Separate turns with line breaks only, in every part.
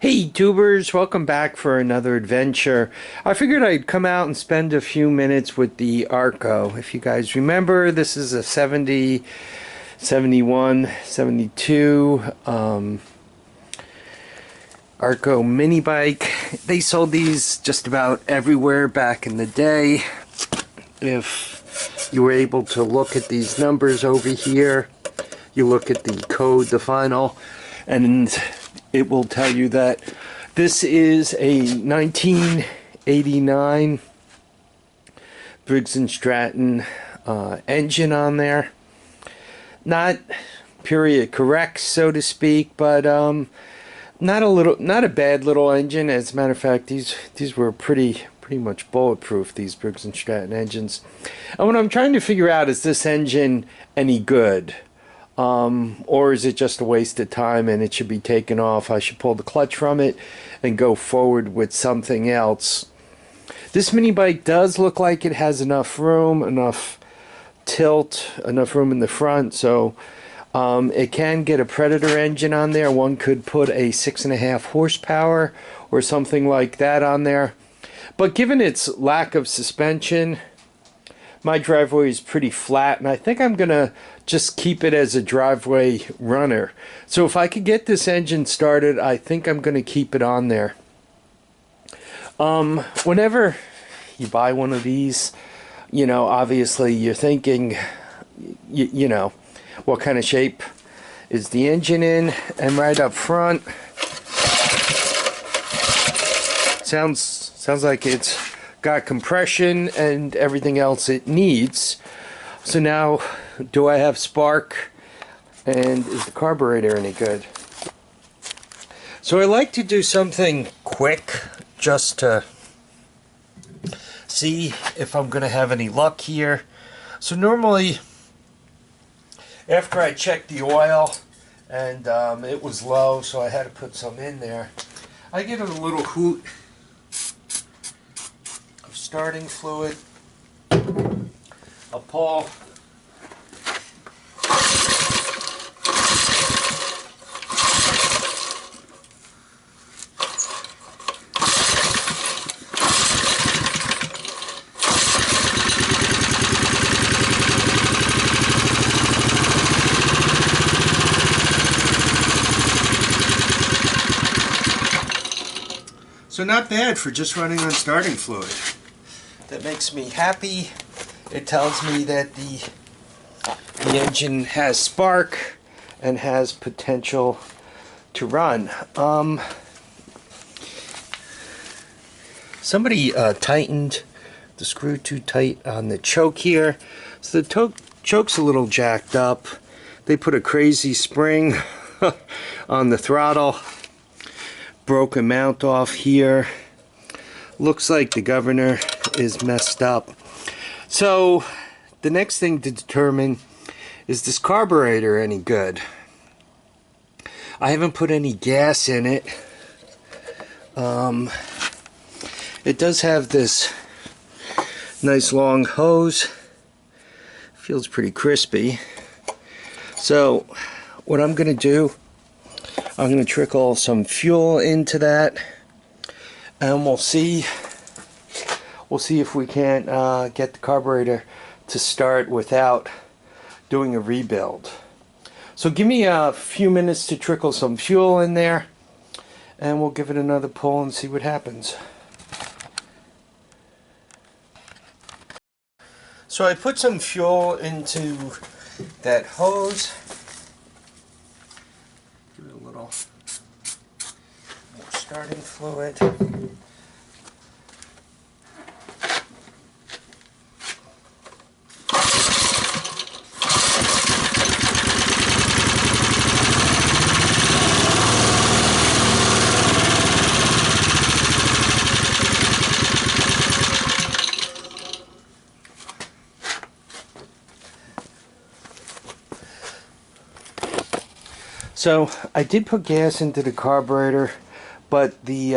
Hey tubers, welcome back for another adventure. I figured I'd come out and spend a few minutes with the Arco. If you guys remember, this is a 70, 71, 72 Arco mini bike. They sold these just about everywhere back in the day. If you were able to look at these numbers over here, you look at the code, the final, and it will tell you that this is a 1989 Briggs and Stratton engine on there. Not period correct, so to speak, but not a bad little engine. As a matter of fact, these were pretty much bulletproof, these Briggs and Stratton engines. And what I'm trying to figure out, is this engine any good? Or is it just a waste of time and it should be taken off? I should pull the clutch from it and go forward with something else. This mini bike does look like it has enough room, enough tilt, enough room in the front, so it can get a Predator engine on there. One could put a 6.5 horsepower or something like that on there. But given its lack of suspension, my driveway is pretty flat, and I think I'm gonna just keep it as a driveway runner. So if I could get this engine started, I think I'm gonna keep it on there. Whenever you buy one of these, you know, obviously you're thinking, you know, what kind of shape is the engine in? And right up front, sounds like it's got compression and everything else it needs. So now, do I have spark, and is the carburetor any good? So I like to do something quick just to see if I'm going to have any luck here. So normally, after I check the oil and it was low, so I had to put some in there, I give it a little hoot of starting fluid. I'll pull. So not bad for just running on starting fluid. That makes me happy. It tells me that the engine has spark and has potential to run. Somebody tightened the screw too tight on the choke here, so the choke's a little jacked up. They put a crazy spring on the throttle. Broke a mount off here. Looks like the governor is messed up. So the next thing to determine, is this carburetor any good? I haven't put any gas in it. It does have this nice long hose. Feels pretty crispy. So what I'm gonna do, I'm going to trickle some fuel into that, and we'll see if we can't get the carburetor to start without doing a rebuild. So give me a few minutes to trickle some fuel in there, and we'll give it another pull and see what happens. So I put some fuel into that hose. Give it a little more starting fluid. So I did put gas into the carburetor, but the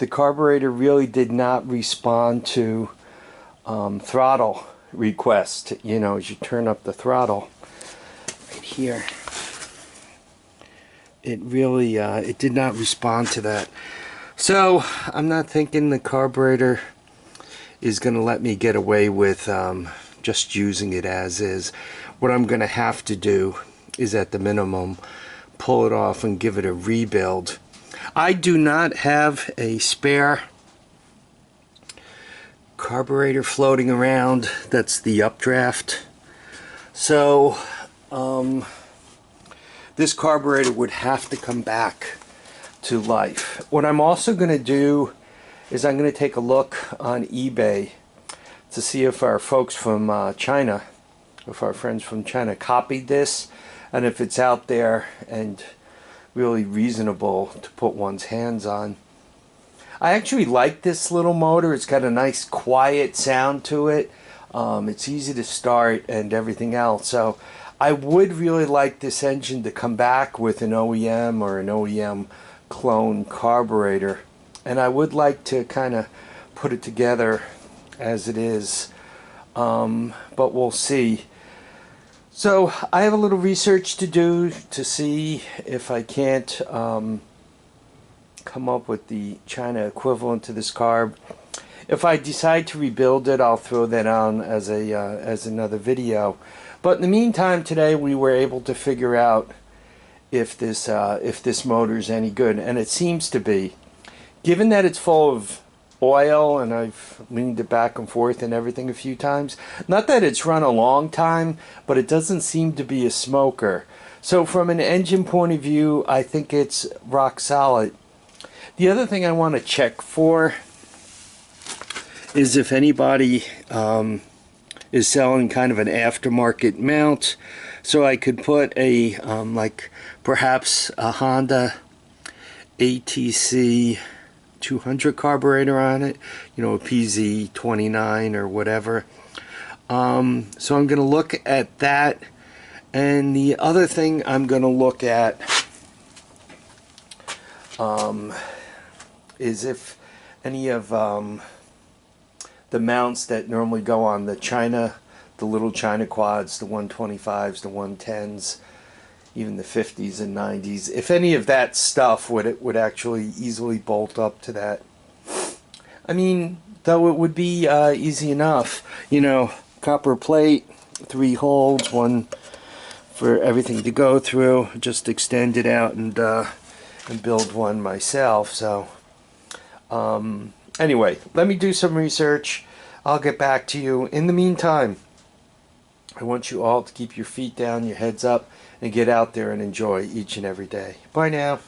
carburetor really did not respond to throttle request. You know, as you turn up the throttle right here, it really it did not respond to that. So I'm not thinking the carburetor is going to let me get away with just using it as is. What I'm going to have to do is, at the minimum, pull it off and give it a rebuild. I do not have a spare carburetor floating around. That's the updraft. So this carburetor would have to come back to life. What I'm also going to do is I'm going to take a look on eBay to see if our folks from China, if our friends from China copied this, and if it's out there and really reasonable to put one's hands on. I actually like this little motor. It's got a nice quiet sound to it. It's easy to start and everything else. So I would really like this engine to come back with an OEM or an OEM clone carburetor. And I would like to kind of put it together as it is. But we'll see. So I have a little research to do to see if I can't come up with the China equivalent to this carb. If I decide to rebuild it, I'll throw that on as a as another video. But in the meantime, today we were able to figure out if this motor is any good, and it seems to be. Given that it's full of oil, and I've leaned it back and forth and everything a few times. Not that it's run a long time, but it doesn't seem to be a smoker. So from an engine point of view, I think it's rock solid. The other thing I want to check for is if anybody is selling kind of an aftermarket mount, so I could put a like perhaps a Honda ATC 200 carburetor on it, you know, a PZ29 or whatever. So I'm going to look at that, and the other thing I'm going to look at is if any of the mounts that normally go on the little China quads, the 125s, the 110s, even the 50s and 90s, if any of that stuff would actually easily bolt up to that. I mean, though it would be easy enough, you know, copper plate, 3 holes, one for everything to go through, just extend it out and build one myself. So anyway, let me do some research. I'll get back to you. In the meantime, I want you all to keep your feet down, your heads up, and get out there and enjoy each and every day. Bye now.